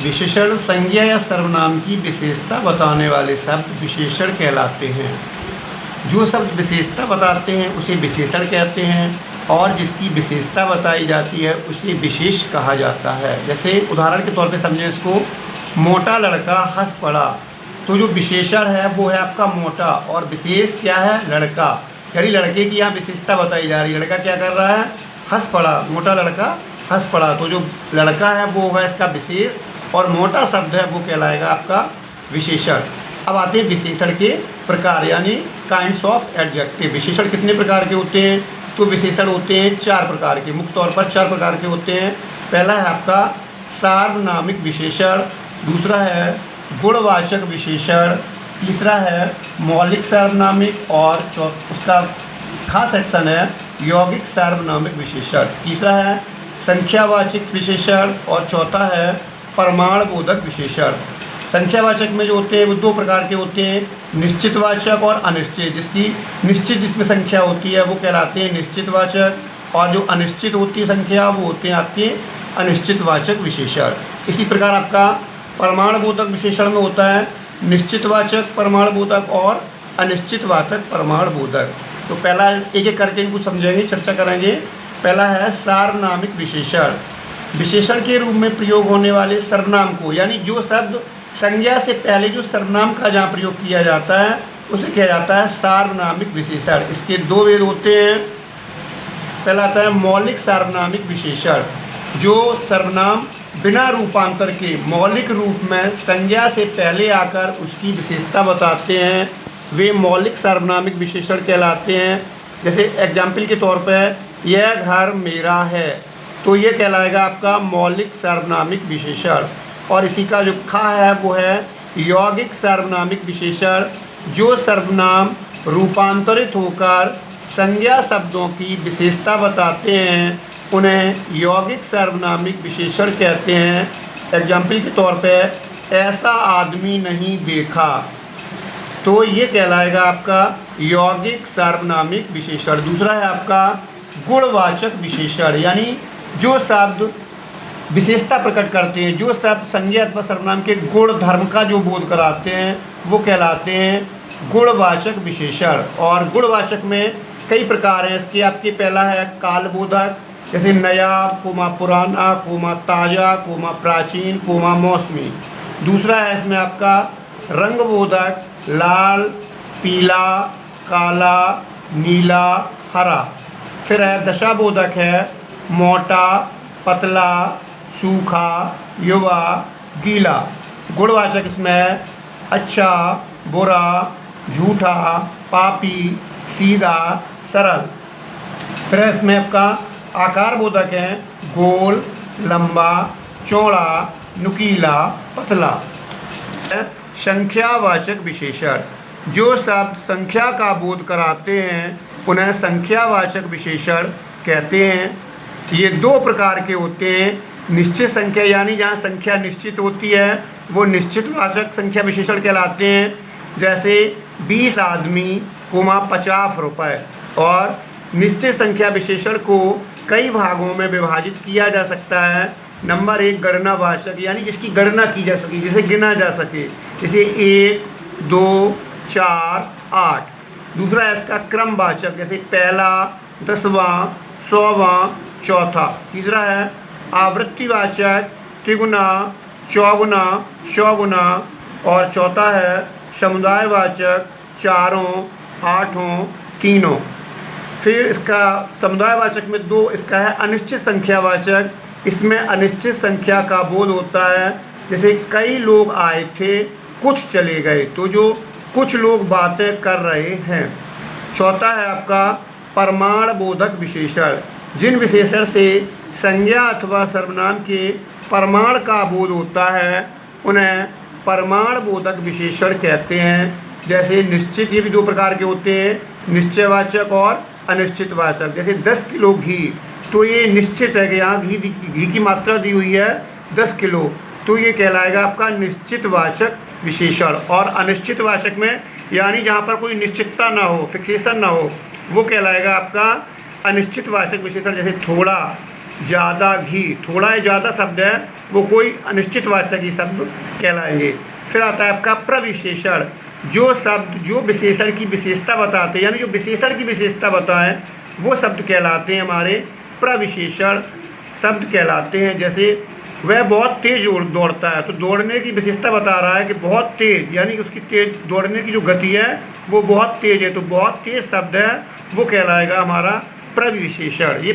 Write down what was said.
विशेषण संज्ञा या सर्वनाम की विशेषता बताने वाले शब्द विशेषण कहलाते हैं। जो शब्द विशेषता बताते हैं उसे विशेषण कहते हैं और जिसकी विशेषता बताई जाती है उसे विशेष कहा जाता है। जैसे उदाहरण के तौर पे समझें इसको, मोटा लड़का हंस पड़ा। तो जो विशेषण है वो है आपका मोटा और विशेष क्या है, लड़का। यानी लड़के की यहाँ विशेषता बताई जा रही है। लड़का क्या कर रहा है, हंस पड़ा। मोटा लड़का हंस पड़ा। तो जो लड़का है वो होगा इसका विशेष और मोटा शब्द है वो कहलाएगा आपका विशेषण। अब आते हैं विशेषण के प्रकार यानी काइंड्स ऑफ एडजेक्टिव। विशेषण कितने प्रकार के होते हैं? तो विशेषण होते हैं 4 प्रकार के, मुख्य तौर पर 4 प्रकार के होते हैं। पहला है आपका सार्वनामिक विशेषण, दूसरा है गुणवाचक विशेषण, तीसरा है मौलिक सार्वनामिक और उसका खास सेक्शन है यौगिक सार्वनामिक विशेषण, तीसरा है संख्यावाचक विशेषण और चौथा है प्रमाणबोधक विशेषण। संख्यावाचक में जो होते हैं वो 2 प्रकार के होते हैं, निश्चितवाचक और अनिश्चित। जिसकी निश्चित जिसमें संख्या होती है वो कहलाते हैं निश्चितवाचक और जो अनिश्चित होती है संख्या वो होते हैं आपके अनिश्चितवाचक विशेषण। इसी प्रकार आपका प्रमाणबोधक विशेषण में होता है निश्चितवाचक प्रमाणबोधक और अनिश्चितवाचक प्रमाणबोधक। तो पहला एक एक करके इनको समझेंगे, चर्चा करेंगे। पहला है सार्वनामिक विशेषण। विशेषण के रूप में प्रयोग होने वाले सर्वनाम को, यानी जो शब्द संज्ञा से पहले जो सर्वनाम का जहाँ प्रयोग किया जाता है उसे किया जाता है सार्वनामिक विशेषण। इसके 2 भेद होते हैं। पहला आता है मौलिक सार्वनामिक विशेषण। जो सर्वनाम बिना रूपांतर के मौलिक रूप में संज्ञा से पहले आकर उसकी विशेषता बताते हैं वे मौलिक सार्वनामिक विशेषण कहलाते हैं। जैसे एग्जाम्पल के तौर पर यह घर मेरा है, तो ये कहलाएगा आपका मौलिक सार्वनामिक विशेषण। और इसी का जो खा है वो है यौगिक सार्वनामिक विशेषण। जो सर्वनाम रूपांतरित होकर संज्ञा शब्दों की विशेषता बताते हैं उन्हें यौगिक सार्वनामिक विशेषण कहते हैं। एग्जाम्पल के तौर पे ऐसा आदमी नहीं देखा, तो ये कहलाएगा आपका यौगिक सार्वनामिक विशेषण। दूसरा है आपका गुणवाचक विशेषण, यानी जो शब्द विशेषता प्रकट करते हैं, जो शब्द संज्ञा अथवा सर्वनाम के गुण धर्म का जो बोध कराते हैं वो कहलाते हैं गुणवाचक विशेषण। और गुणवाचक में कई प्रकार हैं इसके। आपके पहला है कालबोधक, जैसे नया कोमा पुराना कोमा ताज़ा कोमा प्राचीन कोमा मौसमी। दूसरा है इसमें आपका रंगबोधक, लाल पीला काला नीला हरा। फिर है दशाबोधक है मोटा पतला सूखा युवा गीला। गुणवाचक इसमें अच्छा बुरा झूठा पापी सीधा सरल। फिर इसमें आपका आकार बोधक है गोल लंबा चौड़ा नुकीला पतला। संख्यावाचक विशेषण। जो शब्द संख्या का बोध कराते हैं उन्हें संख्यावाचक विशेषण कहते हैं। ये 2 प्रकार के होते हैं, निश्चित संख्या यानी जहाँ संख्या निश्चित होती है वो निश्चितवाचक संख्या विशेषण कहलाते हैं। जैसे 20 आदमी कोमा 50 रुपये। और निश्चित संख्या विशेषण को कई भागों में विभाजित किया जा सकता है। नंबर 1 गणनावाचक, यानी जिसकी गणना की जा सके, जिसे गिना जा सके, जैसे 1 2 4 8। दूसरा है इसका क्रमवाचक, जैसे पहला 10वां 100वां चौथा। तीसरा है आवृत्तिवाचक, त्रिगुना चौगुना सौगुना। और चौथा है समुदायवाचक, चारों आठों तीनों। फिर इसका समुदायवाचक में 2 इसका है अनिश्चित संख्यावाचक। इसमें अनिश्चित संख्या का बोध होता है, जैसे कई लोग आए थे कुछ चले गए, तो जो कुछ लोग बातें कर रहे हैं। चौथा है आपका प्रमाणबोधक विशेषण। जिन विशेषण से संज्ञा अथवा सर्वनाम के प्रमाण का बोध होता है उन्हें प्रमाणबोधक विशेषण कहते हैं। जैसे निश्चित, ये भी 2 प्रकार के होते हैं, निश्चयवाचक और अनिश्चितवाचक। जैसे 10 किलो घी, तो ये निश्चित है कि यहाँ घी की मात्रा दी हुई है 10 किलो, तो ये कहलाएगा आपका निश्चितवाचक विशेषण। और अनिश्चितवाचक में यानी जहाँ पर कोई निश्चितता ना हो, फिक्सेशन ना हो, वो कहलाएगा आपका अनिश्चितवाचक विशेषण। जैसे थोड़ा ज़्यादा घी, थोड़ा या ज़्यादा शब्द है वो कोई अनिश्चित वाचक शब्द कहलाएंगे। फिर आता है आपका प्रविशेषण, जो शब्द जो विशेषण की विशेषता बताते हैं, यानी जो विशेषण की विशेषता बताएं वो शब्द कहलाते हैं हमारे प्रविशेषण शब्द कहलाते हैं। जैसे वह बहुत तेज़ दौड़ता है, तो दौड़ने की विशेषता बता रहा है कि बहुत तेज़, यानी उसकी तेज दौड़ने की जो गति है वो बहुत तेज़ है, तो बहुत तेज़ शब्द है वो कहलाएगा हमारा प्रविशेषण। ये